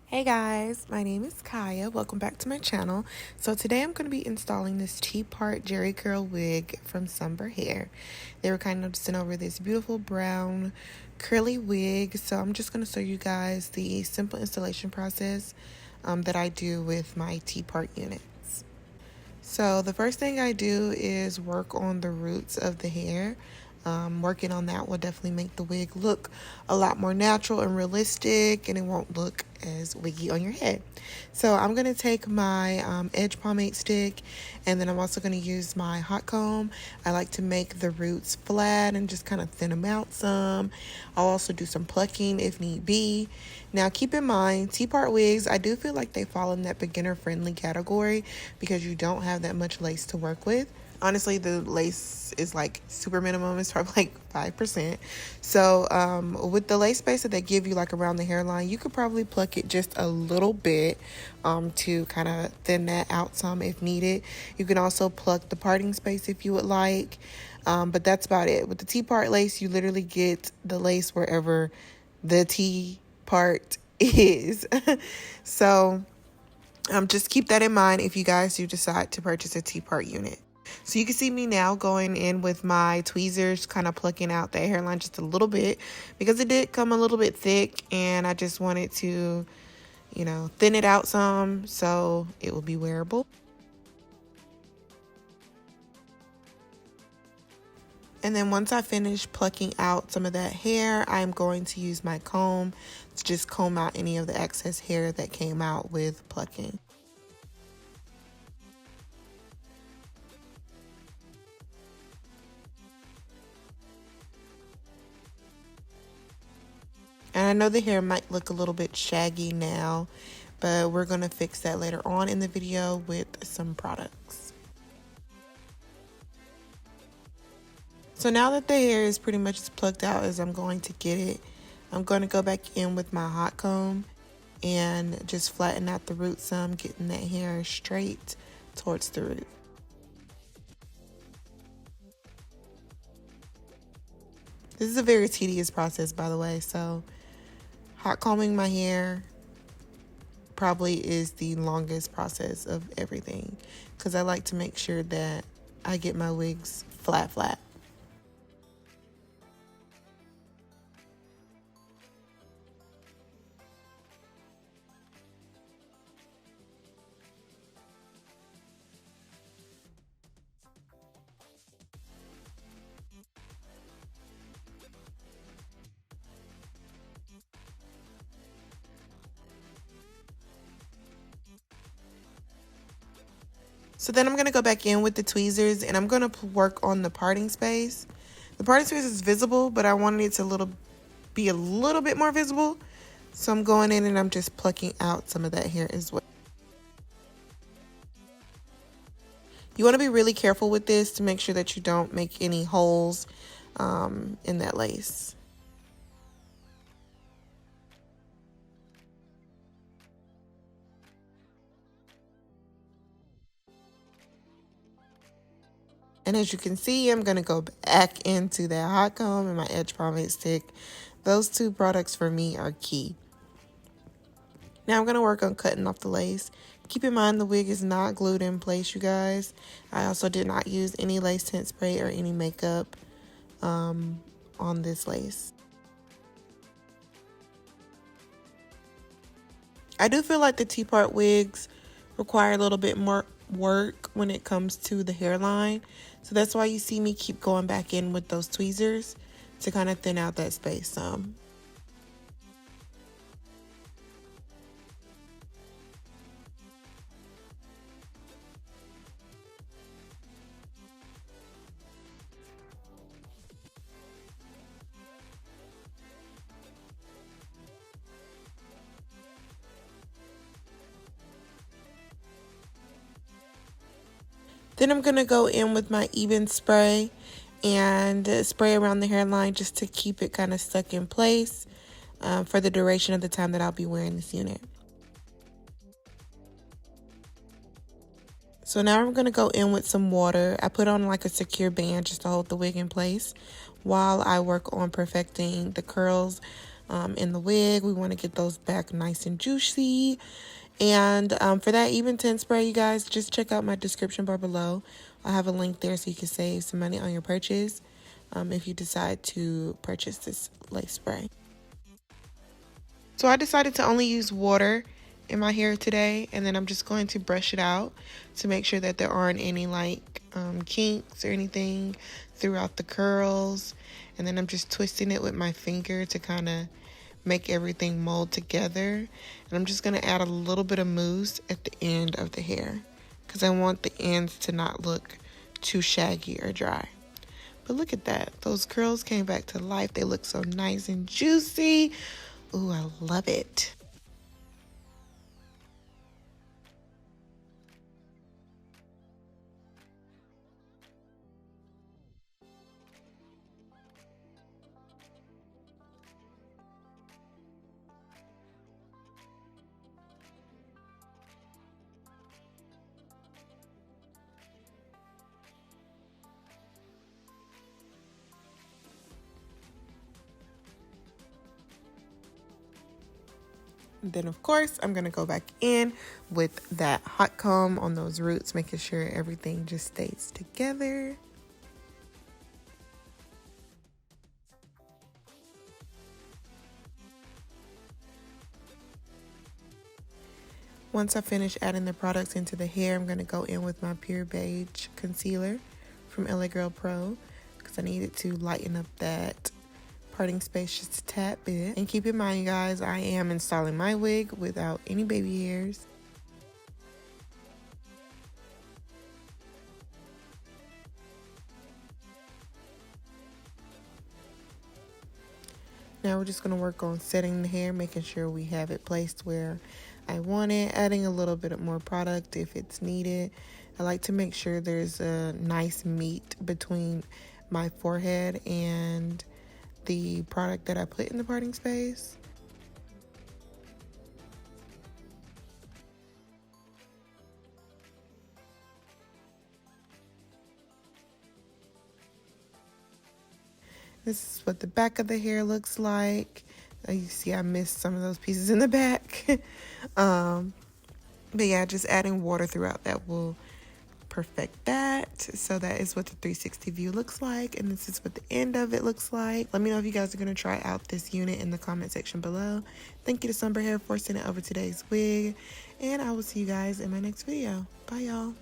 Hey guys, my name is Kaya. Welcome back to my channel. So today I'm going to be installing this T-part Jerry curl wig from Sunber hair. They were kind enough to send over this beautiful brown curly wig. So I'm just going to show you guys the simple installation process that I do with my T-part units. So the first thing I do is work on the roots of the hair. Working on that will definitely make the wig look a lot more natural and realistic, and it won't look as wiggy on your head. So I'm going to take my edge pomade stick, and then I'm also going to use my hot comb. I like to make the roots flat and just kind of thin them out some. I'll also do some plucking if need be. Now keep in mind, T-part wigs, I do feel like they fall in that beginner friendly category because you don't have that much lace to work with. Honestly, the lace is like super minimum. It's probably like 5%. So with the lace space that they give you like around the hairline, you could probably pluck it just a little bit to kind of thin that out some if needed. You can also pluck the parting space if you would like. But that's about it. With the T-part lace, you literally get the lace wherever the T-part is. So just keep that in mind if you guys do decide to purchase a T-part unit. So you can see me now going in with my tweezers, kind of plucking out that hairline just a little bit because it did come a little bit thick, and I just wanted to, thin it out some so it will be wearable. And then once I finish plucking out some of that hair, I'm going to use my comb to just comb out any of the excess hair that came out with plucking. And I know the hair might look a little bit shaggy now, but we're going to fix that later on in the video with some products. So now that the hair is pretty much as plucked out as I'm going to get it, I'm going to go back in with my hot comb and just flatten out the root some, getting that hair straight towards the root. This is a very tedious process, by the way, so hot combing my hair probably is the longest process of everything because I like to make sure that I get my wigs flat. So then I'm going to go back in with the tweezers and I'm going to work on the parting space. The parting space is visible, but I wanted it to be a little bit more visible. So I'm going in and I'm just plucking out some of that hair as well. You want to be really careful with this to make sure that you don't make any holes in that lace. And as you can see, I'm going to go back into that hot comb and my edge pomade stick. Those two products for me are key. Now I'm going to work on cutting off the lace. Keep in mind the wig is not glued in place, you guys. I also did not use any lace tint spray or any makeup on this lace. I do feel like the T-part wigs require a little bit more work when it comes to the hairline. So that's why you see me keep going back in with those tweezers to kind of thin out that space some. Then I'm going to go in with my even spray and spray around the hairline just to keep it kind of stuck in place for the duration of the time that I'll be wearing this unit. So now I'm going to go in with some water. I put on like a secure band just to hold the wig in place while I work on perfecting the curls in the wig. We want to get those back nice and juicy. And for that even tint spray, you guys, just check out my description bar below. I'll have a link there so you can save some money on your purchase if you decide to purchase this lace spray. So I decided to only use water in my hair today, and then I'm just going to brush it out to make sure that there aren't any like kinks or anything throughout the curls. And then I'm just twisting it with my finger to kind of make everything mold together. And I'm just going to add a little bit of mousse at the end of the hair because I want the ends to not look too shaggy or dry. But look at that. Those curls came back to life. They look so nice and juicy. Ooh, I love it. Then of course I'm gonna go back in with that hot comb on those roots, making sure everything just stays together. Once I finish adding the products into the hair, I'm gonna go in with my Pure Beige concealer from LA Girl Pro because I needed to lighten up that parting space just a tad bit. And keep in mind, you guys, I am installing my wig without any baby hairs. Now we're just going to work on setting the hair, making sure we have it placed where I want it, adding a little bit more product if it's needed. I like to make sure there's a nice meet between my forehead and the product that I put in the parting space. This is what the back of the hair looks like. You see I missed some of those pieces in the back. But yeah, just adding water throughout that will perfect that. So that is what the 360 view looks like, and this is what the end of it looks like. Let me know if you guys are going to try out this unit in the comment section below. Thank you to Sunber Hair for sending over today's wig, and I will see you guys in my next video. Bye, y'all.